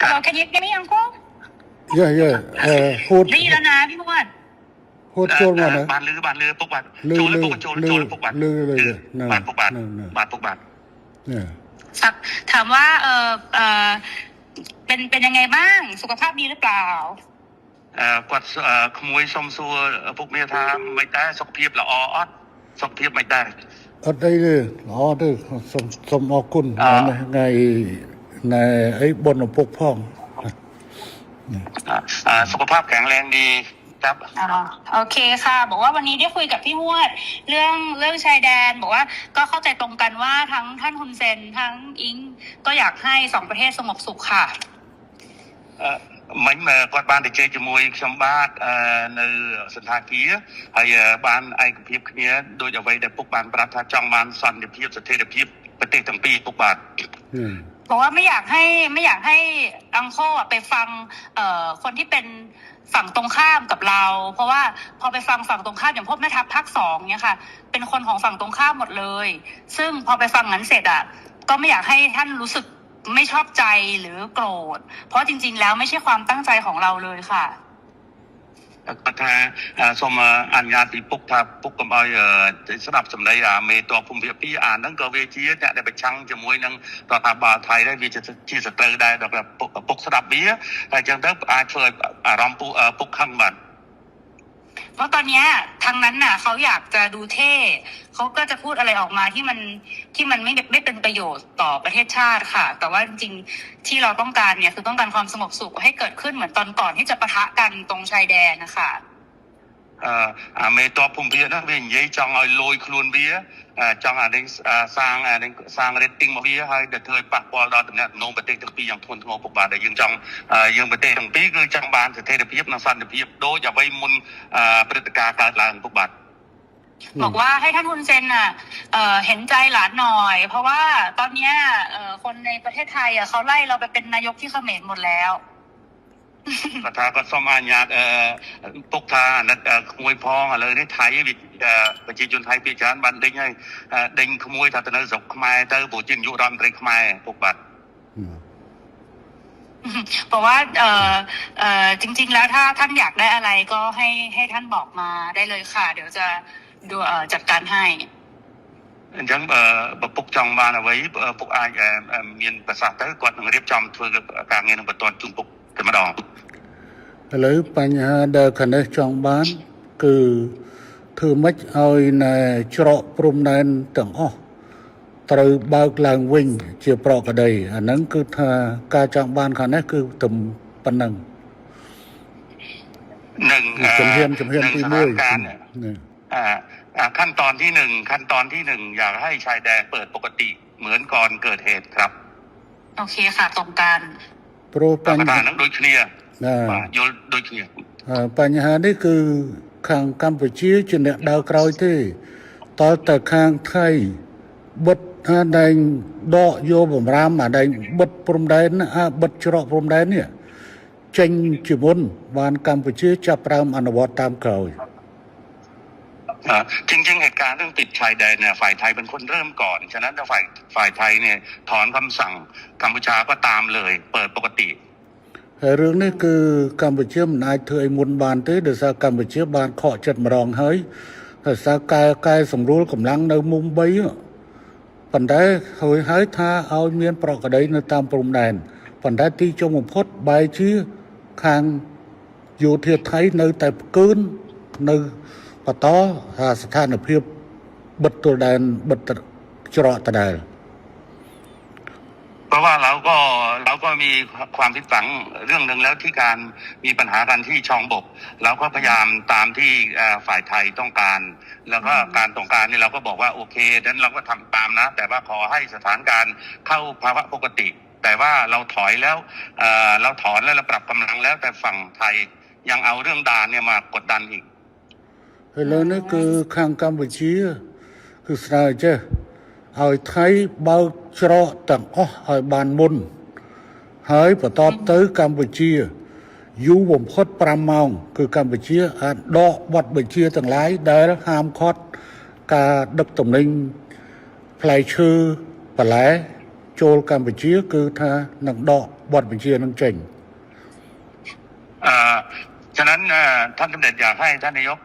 Hello, can you hear me, Uncle? Hút ได้ยินแล้วนะพี่มวด hút chôn mà nè บานลือปุกบาน lư โจร lư ปุกโจร lư ปุกบาน lư lư บานปุกบาน nè บานปุกบาน nè ถามว่าเป็นยังไงบ้างสุขภาพดีหรือเปล่า គាត់ក្មួយសុំសួរពុកមាថាមិនដែរសុខភាពល្អអត់សុខភាពមិនដែរ ở đây đi đó đi sum ở cun ngày ấy bồn ở phục phong สุขภาพแข็งแรงดีครับ โอเคค่ะบอกว่าวันนี้ได้คุยกับพี่มวดเรื่องชายแดนบอกว่าก็เข้าใจตรงกันว่าทั้งท่านฮุนเซนทั้งอิงก็อยากให้2ประเทศสงบสุขค่ะមិញគាត់បានទៅជែកជាមួយខ្ញុំបាទនៅសន្តាគារហើយបានឯកភាពគ្នាដោយអ្វីដែលពុកបានប្រាប់ថាចង់បានសន្តិភាពស្ថិរភាពប្រទេសទាំងពីរពុកបាទบอกว่าไม่อยากให้อังโคไปฟังคนที่เป็นฝั่งตรงข้ามกับเราเพราะว่าพอไปฟังฝั่งตรงข้ามอย่างพวกแม่ทัพภาค2เนี่ยค่ะเป็นคนของฝั่งตรงข้ามหมดเลยซึ่งพอไปฟังนั้นเสร็จก็ไม่อยากให้ท่านรู้สึกไม่ชอบใจหรือโกรธเพราะจริงๆแล้วไม่ใช่ความตั้งใจของเราเลยค่ะគាត់ថាសូមអនុញ្ញាតពីពុកថាពុកកុំឲ្យស្ដាប់សម្ដីមេតបភូមិភាគ2ហ្នឹងក៏វាជាអ្នកដែលប្រឆាំងជាមួយនឹងរដ្ឋាភិបាលថៃដែរវាជាសត្រូវដែរដល់ពុកស្ដាប់វាហើយអញ្ចឹងទៅអាចធ្វើឲ្យអារម្មណ៍ពុកខឹងបាទเพราะตอนนี้ทางนั้นเขาอยากจะดูเท่เขาก็จะพูดอะไรออกมาที่มันไม่เป็นประโยชน์ต่อประเทศชาติค่ะแต่ว่าจริงๆที่เราต้องการเนี่ยคือต้องการความสงบสุขให้เกิดขึ้นเหมือนตอนก่อนที่จะปะทะกันตรงชายแดนนะคะមេតបភូមិភាគហ្នឹងវានិយាយចង់ឲ្យលយខ្លួនវាចង់សាង rating មកវាហើយទៅធ្វើឲ្យប៉ះពាល់ដល់តំណែងប្រទេសទាំងពីរយ៉ាងធ្ងន់ធ្ងរពុកបាទដែលយើងប្រទេសទាំងពីរគឺចង់បានស្ថិរភាពនិងសន្តិភាពដូចអ្វីមុនព្រឹត្តិការណ៍កើតឡើងពុកបាទบอกว่าให้ท่านฮุนเซนเห็นใจหลานหน่อยเพราะว่าตอนนี้คนในประเทศไทยเขาไล่เราไปเป็นนายกที่เขมรหมดแล้วគាត់ថាគាត់សូមអនុញ្ញាតពុកថាអាណិតក្មួយផងឥឡូវនេះថៃប្រជាជនថៃភាគច្រើនបានដេញហើយដេញក្មួយថាទៅនៅស្រុកខ្មែរទៅព្រោះជានាយករដ្ឋមន្ត្រីខ្មែរពុកបាទบอกว่าจริงๆแล้วถ้าท่านอยากได้อะไรก็ให้ท่านบอกมาได้เลยค่ะเดี๋ยวจะดูจัดการให้អញ្ចឹងពុកចង់បានអ្វីពុកអាចមានប្រសាសន៍ទៅគាត់នឹងរៀបចំធ្វើការងារនឹងបន្តជូនពុកតែម្ដងឥឡូវបញ្ហាដែលខាងនេះចង់បានគឺធ្វើម៉េចឲ្យណែច្រកព្រំដែនទាំងអស់ត្រូវបើកឡើងវិញជាប្រក្រតីអាហ្នឹងគឺថាការចង់បានខាងនេះគឺតែប៉ុណ្ណឹងនឹងជំហានទី1ขั้นตอนที่1อยากให้ชายแดนเปิดปกติเหมือนก่อนเกิดเหตุครับโอเคค่ะตรงกันព្រោះបញ្ហាហ្នឹងដូចគ្នាបាទយល់ដូចគ្នាបញ្ហានេះគឺខាងកម្ពុជាជាអ្នកដើរក្រោយទេតើតែខាងថៃបិទដែងដកយកបំរាមដែងបិទព្រំដែនបិទច្រកព្រំដែននេះចេញជាមុនបានកម្ពុជាចាប់ផ្ដើមអនុវត្តតាមក្រោយจริงๆเหตุการณ์เรื่องติดชายแดนเนี่ยฝ่ายไทยเป็นคนเริ่มก่อนฉะนั้นถ้าฝ่ายไทยเนี่ยถอนคำสั่งกัมพูชาก็ตามเลยเปิดปกติហើយរឿងនេះគឺកម្ពុជាមិនអាចធ្វើឲ្យមុនបានទេដោយសារកម្ពុជាបានខកចិត្តម្ដងហើយដោយសារកែសម្រួលកម្លាំងនៅមុំ3ប៉ុន្តែហើយថាឲ្យមានប្រក្រតីនៅតាមព្រំដែនប៉ុន្តែទីចុងបំផុតបែរជាខាងយោធាថៃនៅតែផ្កើននៅបន្តស្ថានភាពបិទទល់ដែនបិទច្រកដដែលเพราะว่าเราก็มีความผิดหวังเรื่องหนึ่งแล้วที่การมีปัญหากันที่ช่องบกเราก็พยายามตามที่ฝ่ายไทยต้องการแล้วก็การต้องการนี่เราก็บอกว่าโอเคนั้นเราก็ทำตามนะแต่ว่าขอให้สถานการณ์เข้าภาวะปกติแต่ว่าเราถอยแล้วเราถอนแล้วเราปรับกำลังแล้วแต่ฝั่งไทยยังเอาเรื่องด่านเนี่ยมากดดันอีกឥឡូវនេះគឺខាងកម្ពុជាគឺស្នើចេះឲ្យថៃបើកច្រកទាំងអស់ឲ្យបានមុនហើយបន្តទៅកម្ពុជាយូរបំផុត5ម៉ោងគឺកម្ពុជាអាចដកបទបញ្ជាទាំងឡាយដែលហាមឃាត់ការដឹកទំនិញផ្លែឈើបន្លែ ចូលកម្ពុជាគឺថានឹងដកបទបញ្ជានឹងចេញ ฉะนั้นท่านสมเด็จอยากให้ท่านนายก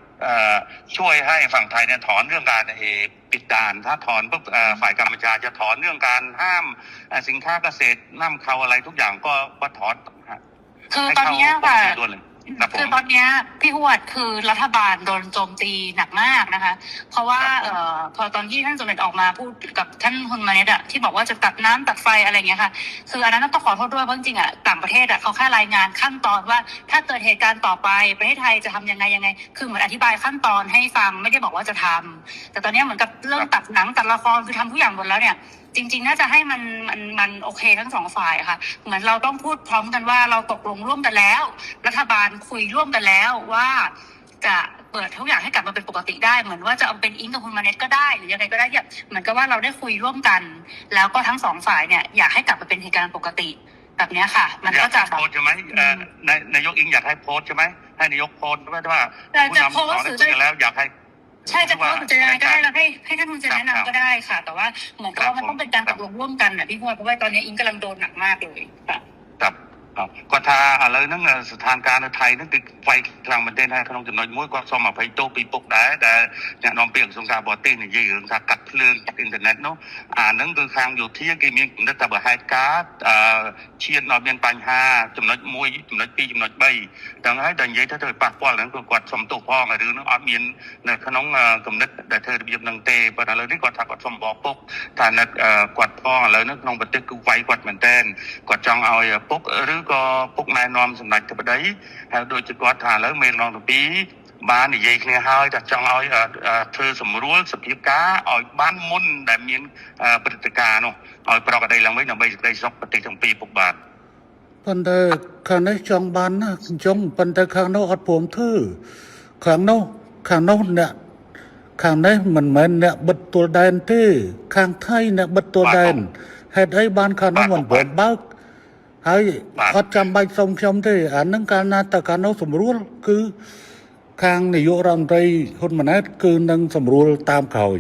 ช่วยให้ฝั่งไทยเนี่ยถอนเรื่องการปิดด่านถ้าถอนปุ๊บฝ่ายกัมพูชาจะถอนเรื่องการห้ามสินค้าเกษตรนำเข้าอะไรทุกอย่างก็ถอน คือตอนนี้ค่ะ คือ ตอนนี้พี่หวดคือรัฐบาลโดนโจมตีหนักมากนะคะ เพราะว่าพอตอนที่ท่านสมเด็จออกมาพูดกับท่านฮุนมาเนตอะที่บอกว่าจะตัดน้ำตัดไฟอะไรเงี้ยค่ะคืออันนั้นต้องขอโทษด้วยเพราะจริงๆอะต่างประเทศอะเขาแค่รายงานขั้นตอนว่าถ้าเกิดเหตุการณ์ต่อไปประเทศไทยจะทำยังไงคือเหมือนอธิบายขั้นตอนให้ฟังไม่ได้บอกว่าจะทำแต่ตอนนี้เหมือนกับเรื่องตัดหนังตัดละครคือทำทุกอย่างหมดแล้วเนี่ยจริงๆน่าจะให้มันโอเคทั้งสองฝ่ายค่ะเหมือนเราต้องพูดพร้อมกันว่าเราตกลงร่วมกันแล้วรัฐบาลคุยร่วมกันแล้วว่าจะเปิดทุกอย่างให้กลับมาเป็นปกติได้เหมือนว่าจะเอาเป็นอิงกับคุณมาเน็ตก็ได้หรือยังไงก็ได้เนี่ยเหมือนกับว่าเราได้คุยร่วมกัน แล้วก็ทั้งสองฝ่ายเนี่ยอยากให้กลับมาเป็นเหตุการณ์ปกติแบบนี้ค่ะมันก็จะโพสใช่ไหมนายกอิงอยากให้โพสใช่ไหมให้นายกโพสว่าผู้นำของได้คุยกันแล้วอยากให้ใช่จะโพสต์จะยังไงก็ได้แล้วให้ท่านคุณจะแนะนำก็ได้ค่ะแต่ว่าเหมือนกับว่ามันต้องเป็นการตกลงร่วมกันนะพี่พวดเพราะว่าตอนนี้อิงกำลังโดนหนักมากเลยค่ะก็ถ้าอะไรนั่งสถานการณ์ไทยนั่นติดไฟกลางประเทศให้ขนมจำนวนมุ้ยก็สมมาไฟโตปีปกได้แต่เนี่ยน้องเปียกสงการบอตี้เนี่ยยืนกัดเพลิงจากอินเทอร์เน็ตเนาะนั่นคือทางอยู่ที่กี่มีนักแต่แบบไฮการ์ดเชียนนอเบียนปัญหาจำนวนมุ้ยจำนวนปีจำนวนใบดังนั้นดังยัยถ้าเธอปากป้อนแล้วก็กดสมตัวพ่อหรือน้องออเมียนในขนมกำนัดแต่เธอเบียบนังเตะปนอะไรนี่กดถักกดสมบอกปุ๊บฐานนักกดพ่อแล้วนึกน้องปฏิกูไฟกดเหมือนเต้นกดจองเอาปุ๊บหรือก็ពុកណែនាំសម្ដេចទៅប្តីហើយដូចជាគាត់ថាឥឡូវមេឡងទី2បាននិយាយគ្នាហើយថាចង់ឲ្យធ្វើសម្រួលសភាពការឲ្យបានមុនដែលមានព្រឹត្តិការណ៍នោះឲ្យប្រកបដីឡើងវិញដើម្បីសេចក្តីសុខប្រទេសទាំងពីរពុកបាទប៉ុន្តែខាងនេះចង់បានណាអញ្ចឹងប៉ុន្តែខាងនោះអត់ព្រមធ្វើខាងនោះអ្នកខាងនេះមិនមែនអ្នកបិទទល់ដែនទេខាងថៃអ្នកបិទទល់ដែនហេតុអីបានខាងនោះមិនព្រមបើកហើយអត់ចាំបាច់សុំខ្ញុំទេអានឹងកាលណាតើកាលនោះសម្រួលគឺខាងនាយករដ្ឋមន្ត្រីហ៊ុនម៉ាណែតគឺនឹងសម្រួលតាមក្រោយ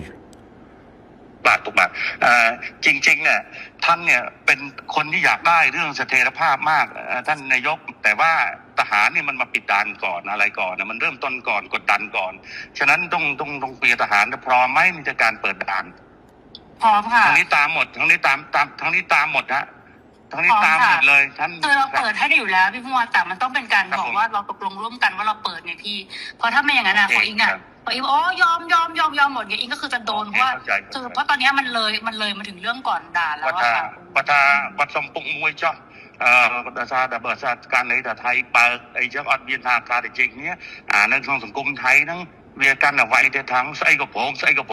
បាទពុកបាទจริงๆเนี่ยท่านเนี่ยเป็นคนที่อยากได้เรื่องเสถียรภาพมากท่านนายกแต่ว่าทหารนี่มันมาปิดด่านก่อนอะไรก่อนนะมันเริ่มต้นก่อนกดดันก่อนฉะนั้นต้องเปลี่ยนทหารพร้อมไหมในการเปิดด่านพร้อมค่ะทั้งนี้ตามหมดทั้งนี้ตามหมดฮะทั้งนี้ตามหมดเลยท่านคือเราเปิดให้ได้อยู่แล้วพี่พวดแต่มันต้องเป็นการบอกว่าเราตกลงร่วมกันว่าเราเปิดไงพี่เพราะถ้าไม่อย่างนั้นของอิงของอิงยอมหมดไงอิงก็คือจะโดนเพราะว่าคือเพราะตอนนี้มันเลยมาถึงเรื่องก่อนด่าแล้วว่าค่ะปัดสมปุกมวยจ้ะแต่ซาแต่เบิดซาการในแต่ไทยเปิดไอ้เจ้าอดเบียนทางการจริงเนี้ยนั่นของสังคมไทยนั่งเวียกันเอาไว้แต่ทั้งใส่กระโปร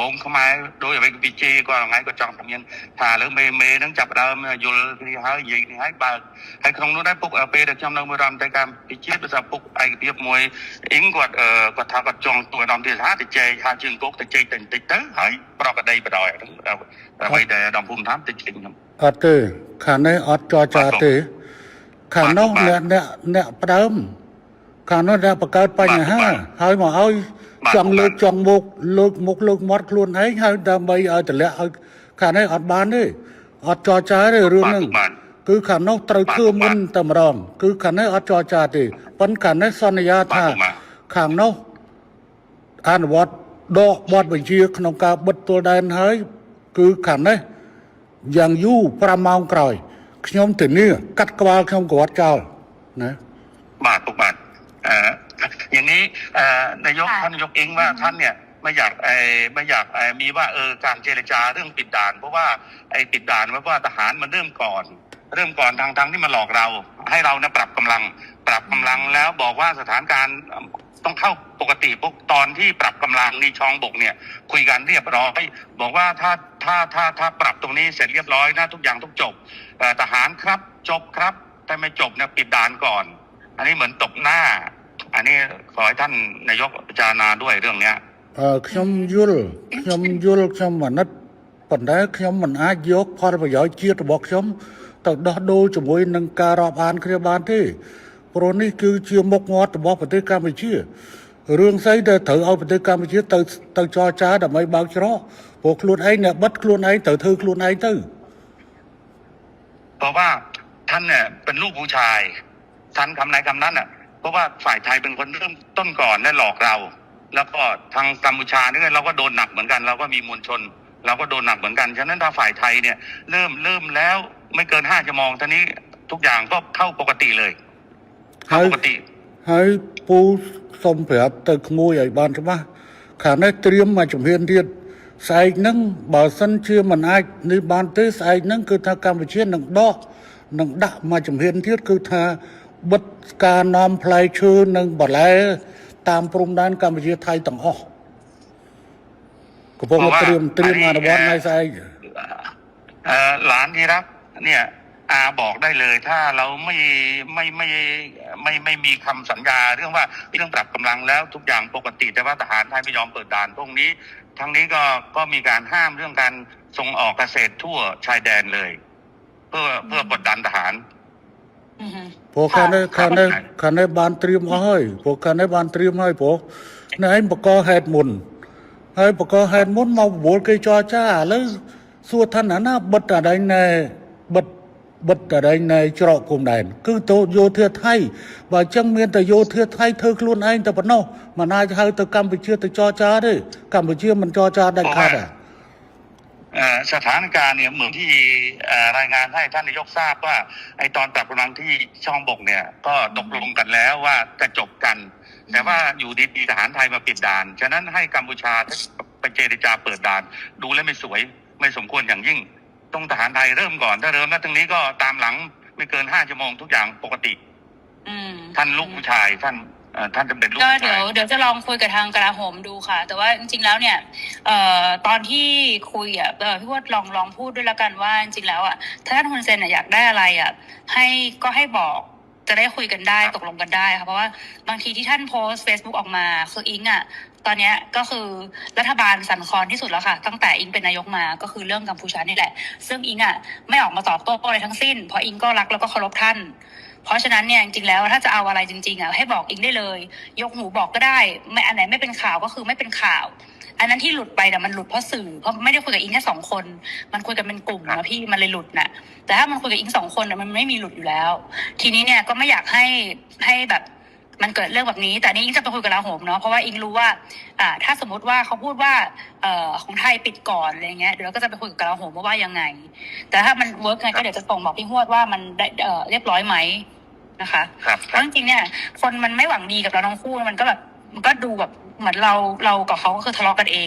งเข้ามาโดยไปวิจัยก็ไงก็จังทำยันถ่าหรือเมนั่งจับดาวอยู่ที่ให้ยิงให้เปิดให้คงนู้นได้ปุกเปย์แต่จำนวนมือรำแต่การวิจัยภาษาปุกไอเบียบมวยอิงกว่าทางกดจองตัวดำที่ท้าติเจหาจึงกุกติเจติดเตอให้ปลอกกระไดไปดอยไปแต่ดำพุ่มท้ามติดจริงอัดเตอขาในอัดจอจาเตอขาโน่เนี่ยประเดิมขาโน่เนี่ยประกาศไปเนี่ยฮะให้มาเอาจองเลิกจองมุกเลิกมดคลุนให้ดำไปเอาแต่ละขาในอัดบานด้วยอัดจอจาด้วยเรื่องนึงคือขาโน่ตรึกคือมันตำรองคือขาในอัดจอจาด้วยปันขาในสัญญาท่าขาโน่อ่านวัดดอกบอดไปเชียขนมกาบดตัวแดนให้คือขาในอย่างยู่ประมาณกลอยขยมถึงนี่กัดกวาขยมกวาดเจ้านะบาททุกบาทอย่างนี้นายกท่านนายกเองว่าท่านเนี่ยไม่อยากมีว่าการเจรจาเรื่องปิดด่านเพราะว่าไอ้ปิดด่านเพราะว่าทหารมันเริ่มก่อนทางที่มาหลอกเราให้เราเนี่ยปรับกำลังแล้วบอกว่าสถานการณ์ต้องเข้าปกติพวกตอนที่ปรับกำลังนี่ช่องบกเนี่ยคุยกันเรียบร้อยบอกว่าถ้าปรับตรงนี้เสร็จเรียบร้อยนะทุกอย่างต้องจบทหารครับจบครับแต่ไม่จบเนี่ยปิดด่านก่อนอันนี้เหมือนตบหน้าอันนี้ขอให้ท่านนายกพิจารณาด้วยเรื่องเนี้ยខ្ញុំយល់ខ្ញុំមិនណិតប៉ុន្តែខ្ញុំមិនអាចយកផលប្រយោជន៍ជាតិរបស់ខ្ញុំទៅដោះដូរជាមួយនឹងការរាប់អានគ្នាបានទេព្រោះនេះគឺជាមុខមាត់របស់ប្រទេសកម្ពុជារឿងស្អីដែលត្រូវឲ្យប្រទេសកម្ពុជាទៅចរចាដើម្បីបើកច្រកព្រោះខ្លួនឯងអ្នកបិទខ្លួនឯងត្រូវធ្វើខ្លួនឯងទៅ เพราะว่าท่านเนี่ยเป็นลูกผู้ชายท่านคำไหนคำนั้นอ่ะเพราะว่าฝ่ายไทยเป็นคนเริ่มต้นก่อนและหลอกเรา แล้วก็ทางกัมพูชาเนี่ยเราก็โดนหนักเหมือนกันเราก็มีมวลชนเราก็โดนหนักเหมือนกันฉะนั้นถ้าฝ่ายไทยเนี่ยเริ่มแล้วไม่เกิน5 ชั่วโมงท่านี้ทุกอย่างก็เข้าปกติเลยเข้าปกติហើយពូសុំប្រាប់ទៅក្មួយឲ្យបានច្បាស់ខាងនេះត្រៀមមកជំហានទៀតស្អែកហ្នឹងបើសិនជាមិនអាចនេះបានទេស្អែកហ្នឹងគឺថាកម្ពុជានឹងដាក់មកជំហានទៀតគឺថាបិទការនាំផ្លែឈើនិងបន្លែតាមព្រំដែនកម្ពុជាថៃទាំងអស់កំពុងត្រៀមអនុវត្តថ្ងៃស្អែកหลานที่รักเนี่ยอาบอกได้เลยถ้าเราไม่มีคำสัญญาเรื่องว่าเรื่องปรับกำลังแล้วทุกอย่างปกติแต่ว่าทหารไทยไม่ยอมเปิดด่านพวกนี้ทั้งนี้ก็มีการห้ามเรื่องการส่งออกเกษตรทั่วชายแดนเลยเพื่อกดดันทหารព្រោះខាងនេះបានត្រៀមអស់ហើយព្រោះខាងនេះបានត្រៀមហើយព្រោះនៅឯងបកហេតុមុនហើយបកហេតុមុនមកបវល់គេចរចាឥឡូវសួរថាណាបិទអីណែបិទអីណែច្រកគុំដែនគឺទៅយោធាថៃបើអញ្ចឹងមានតែយោធាថៃធ្វើខ្លួនឯងតែប៉ុណ្ណោះមិនអាចហៅទៅកម្ពុជាទៅចរចាទេកម្ពុជាមិនចរចាដាច់ខាតទេสถานการณ์เนี่ยเหมือนที่รายงานให้ท่านนายกทราบว่าไอ้ตอนปรับกำลังที่ช่องบกเนี่ยก็ตกลงกันแล้วว่าจะจบกันแต่ว่าอยู่ดีๆทหารไทยมาปิดด่านฉะนั้นให้กัมพูชาไปเจรจาเปิดด่านดูแล้วไม่สวยไม่สมควรอย่างยิ่งต้องทหารไทยเริ่มก่อนถ้าเริ่มแล้วตรงนี้ก็ตามหลังไม่เกิน5 ชั่วโมงทุกอย่างปกติท่านลูกผู้ชายท่านจำเป็นลูกก็เดี๋ยวจะลองคุยกับทางกลาโหมดูค่ะแต่ว่าจริงๆแล้วเนี่ยตอนที่คุยพี่ว่าลองพูดด้วยละกันว่าจริงๆแล้วถ้าท่านฮุนเซนอยากได้อะไรให้บอกจะได้คุยกันได้ตกลงกันได้ค่ะเพราะว่าบางทีที่ท่านโพสต์ Facebook ออกมาคืออิงตอนนี้ก็คือรัฐบาลสั่นคลอนที่สุดแล้วค่ะตั้งแต่อิงเป็นนายกมาก็คือเรื่องกัมพูชานี่แหละซึ่งอิงไม่ออกมาตอบโต้อะไรทั้งสิ้นเพราะอิงก็รักแล้วก็เคารพท่านเพราะฉะนั้นเนี่ยจริงๆแล้วถ้าจะเอาอะไรจริงๆให้บอกอิงได้เลยยกหูบอกก็ได้ไม่อันไหนไม่เป็นข่าวก็คือไม่เป็นข่าวอันนั้นที่หลุดไปมันหลุดเพราะสื่อเพราะไม่ได้คุยกับอิงแค่2 คนมันคุยกันเป็นกลุ่มนะพี่มันเลยหลุดน่ะแต่ถ้ามันคุยกับอิง2 คนมันไม่มีหลุดอยู่แล้วทีนี้เนี่ยก็ไม่อยากให้แบบมันเกิดเรื่องแบบนี้แต่นี่อิงจะไปคุยกับลาโหมเนาะเพราะว่าอิงรู้ว่าถ้าสมมติว่าเขาพูดว่าของไทยปิดก่อนอะไรเงี้ยเดี๋ยวเราก็จะไปคุยกับลาโหมว่ายังไงแต่ถ้ามันเวิร์กไงก็เดี๋ยวจะส่งบอกพี่ฮวดว่ามันได้เรียบร้อยไหมนะคะเพราะจริงๆเนี่ยคนมันไม่หวังดีกับเราทั้งคู่มันก็แบบมันก็ดูแบบเหมือนเรากับเขาก็คือทะเลาะกันเอง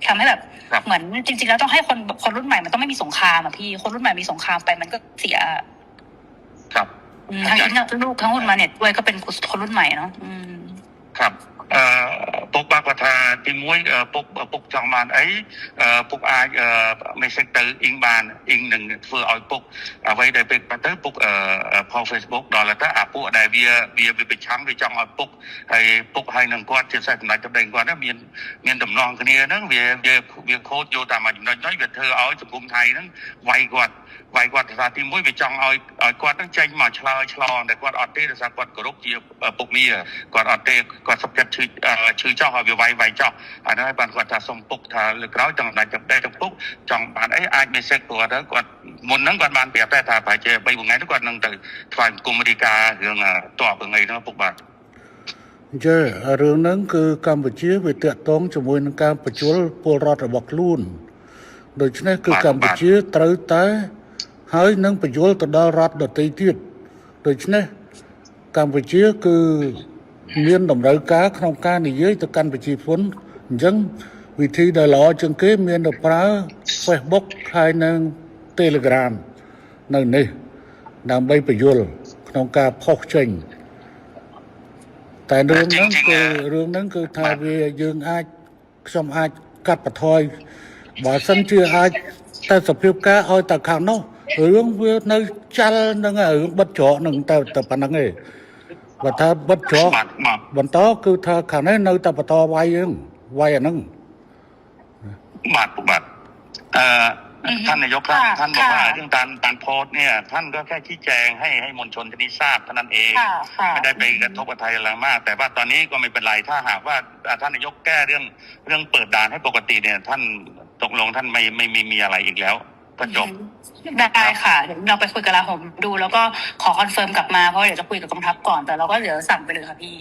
ทำให้แบบเหมือนจริงๆแล้วต้องให้คนรุ่นใหม่มันต้องไม่มีสงครามพี่คนรุ่นใหม่มีสงครามไปมันก็เสียครับทั้งที่ลูกทั้งหุ้นมาเนี่ยด้วยก็เป็นคนรุ่นใหม่เนาะครับពុកបាក់គាត់ថាទី1ពុកចង់បានអីពុកអាច message ទៅអ៊ីងបានអ៊ីងនឹងធ្វើឲ្យពុកអ្វីដែលពេលទៅពុកផុស Facebook ដល់ទៅអាពួកដែលវាប្រឆាំងវាចង់ឲ្យពុកហើយនឹងគាត់ជាសេះសម្ដេចទៅដេញគាត់មានដំណងគ្នាហ្នឹងវាខូចយកតាមមួយចំណុចហ្នឹងវាធ្វើឲ្យសង្គមថៃហ្នឹងវាយគាត់ថាទី1វាចង់ឲ្យគាត់នឹងចេញមកឆ្លើយឆ្លងតែគាត់អត់ទេដោយសារគាត់គោរពជាពុកមាគាត់អត់ទេគាត់សុខចិត្តឈឺចោះឲ្យវាវាយចោះហើយហ្នឹងហើយបានគាត់ថាសុំពុកថាលើក្រោយចង់ដាច់ទៅពុកចង់បានអីអាច message គាត់មុនហ្នឹងគាត់បានប្រាប់តែថាប្រហែលជា3 ថ្ងៃទៅគាត់នឹងទៅថ្វាយគុំរីការឿងតបថ្ងៃហ្នឹងពុកបាទចារឿងហ្នឹងគឺកម្ពុជាវាតាក់ទងជាមួយនឹងការបញ្ជូលពលរដ្ឋរបស់ខ្លួនដូច្នេះគឺកម្ពុជាត្រូវតែហើយនឹងបញ្យល់ទៅដល់រដ្ឋដទៃទៀតដូច្នេះកម្ពុជាគឺមានតម្រូវការក្នុងការនិយាយទៅកាន់ប្រជាជនអញ្ចឹងវិធីដែលល្អជាងគេមានទៅប្រើ Facebook ហើយនឹង Telegram នៅនេះដើម្បីបញ្យល់ក្នុងការផុសចេញតែរឿងហ្នឹងគឺថាវាយើងខ្ញុំអាចកាត់បន្ថយបើសិនជាអាចតែសភាពការឲ្យតែខាងនោះរឿងវានៅចាល់នឹងរឿងបិទច្រកនឹងតែប៉ុណ្្នឹងឯងបើថាបិទច្រកបន្តគឺថាខាងនេះនៅតែបន្តវាយអាហ្នឹងបាទท่านนายกท่านบอกว่าเรื่องการโพสต์เนี่ยท่านก็แค่ชี้แจงให้มวลชนที่นี้ทราบเท่านั้นเองไม่ได้ไปกระทบกับไทยอะไรมากแต่ว่าตอนนี้ก็ไม่เป็นไรถ้าหากว่าท่านนายกแก้เรื่องเปิดด่านให้ปกติเนี่ยท่านตกลงท่านไม่มีอะไรอีกแล้วก็จบ ได้ค่ะเดี๋ยวเราไปคุยกับลาผมดูแล้วก็ขอคอนเฟิร์มกลับมาเพราะเดี๋ยวจะคุยกับกองทัพก่อนแต่เราก็เดี๋ยวสั่งไปเลยค่ะพี่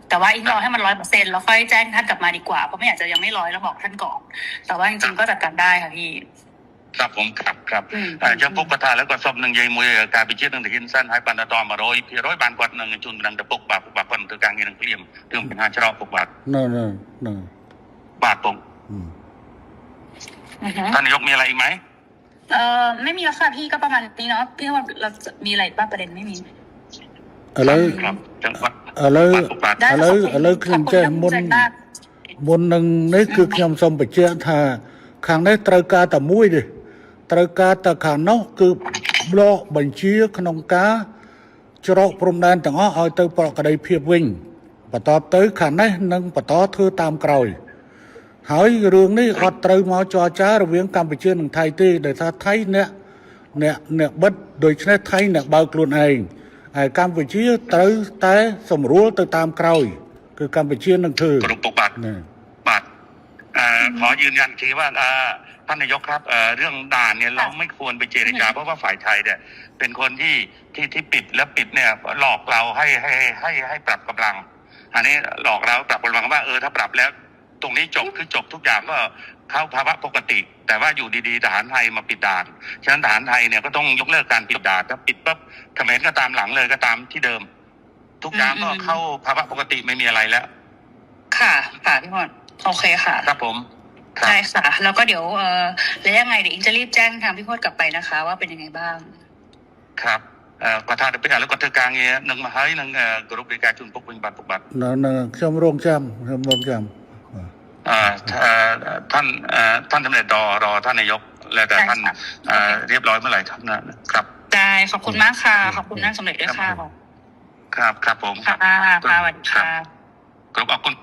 แต่ว่าอีกรอให้มัน100%แล้วค่อยแจ้งท่านกลับมาดีกว่าเพราะไม่อยากจะยังไม่100แล้วบอกท่านก่อนแต่ว่าจริงๆก็จัดการได้ค่ะพี่ครับผมครับยังพบประธานแล้วก็สอบหนึ่งใยมวยการไปเชื่อหนึ่งถึงหินสั้นให้ปันตอมา100บานกว่าหนึ่งจุนดังจะปกบาปคนถือกลางเงินเกลี่ยมเรื่องเป็น5ชรปกบาทนั่นบาทผมท่านนายกมีอะไรอีกไหมไม่มีแล้วค่ะพี่ก็ประมาณนี้เนาะพี่ว่าเราจะมีอะไรบ้างประเด็นไม่มีอะไรครับจังหวัดอะไรเครื่องแจ้งมนหนึ่งนี่คือขยำสมไปเชื่อท่าข้างในตรการแต่มุ้ยดิตรการแต่ข้างนอกคือบล็อกบัญชีขนมกาจรกพรมแดนต่างอ้อเอาเตอปลอกกระไดเพียบวิ่งปะตอบเตยข้างในนั่งปะตอเธอตามกรอยหายเรื่องนี้อดเตยมาจอจ้าระเวียงกัมพูชาหนึ่งไทยตีแต่ถ้าไทยเนี่ยบัดโดยเฉพาะไทยเนี่ยเบากลุ่นเองไอ้กัมพูชาเตยแต่สมรู้เตยตามกรอยคือกัมพูชาหนึ่งคือกรุ๊ปปกบาทขอยืนยันทีว่าท่านนายกครับเรื่องด่านเนี่ยเราไม่ควรไปเจรจาเพราะว่าฝ่ายไทยเนี่ยเป็นคนที่ปิดแล้วปิดเนี่ยหลอกเราให้ปรับกำลังอันนี้หลอกเราปรับกำลังว่าถ้าปรับแล้วตรงนี้จบคือจบทุกอย่างก็เข้าภาวะปกติแต่ว่าอยู่ดีๆทหารไทยมาปิดด่านฉะนั้นทหารไทยเนี่ยก็ต้องยกเลิกการปิดด่านถ้าปิดปั๊บเขมรก็ตามหลังเลยก็ตามที่เดิมทุกอย่างก็เข้าภาวะปกติไม่มีอะไรแล้วค่ะพี่พรโอเคค่ะครับผมใช่ค่ะแล้วก็เดี๋ยวแล้วยังไงเดี๋ยวอิงจะรีบแจ้งทางพี่พจน์กลับไปนะคะว่าเป็นยังไงบ้างครับก็ถ้าเป็นอะไรก็ถือกลางเงี้ยหนึ่งมาให้หนึ่งกรุ๊ปบริการจุนพกวิญบัตปกบัตนั่นชมรมจท่านสำเร็จรอท่านนายกแล้วแต่ท่านเรียบร้อยเมื่อไหร่ครับได้ขอบคุณมากค่ะขอบคุณท่านสำเร็จด้วยค่ะครับผมค่ะสวัสดีค่ะกรุ๊ปขอบคุณ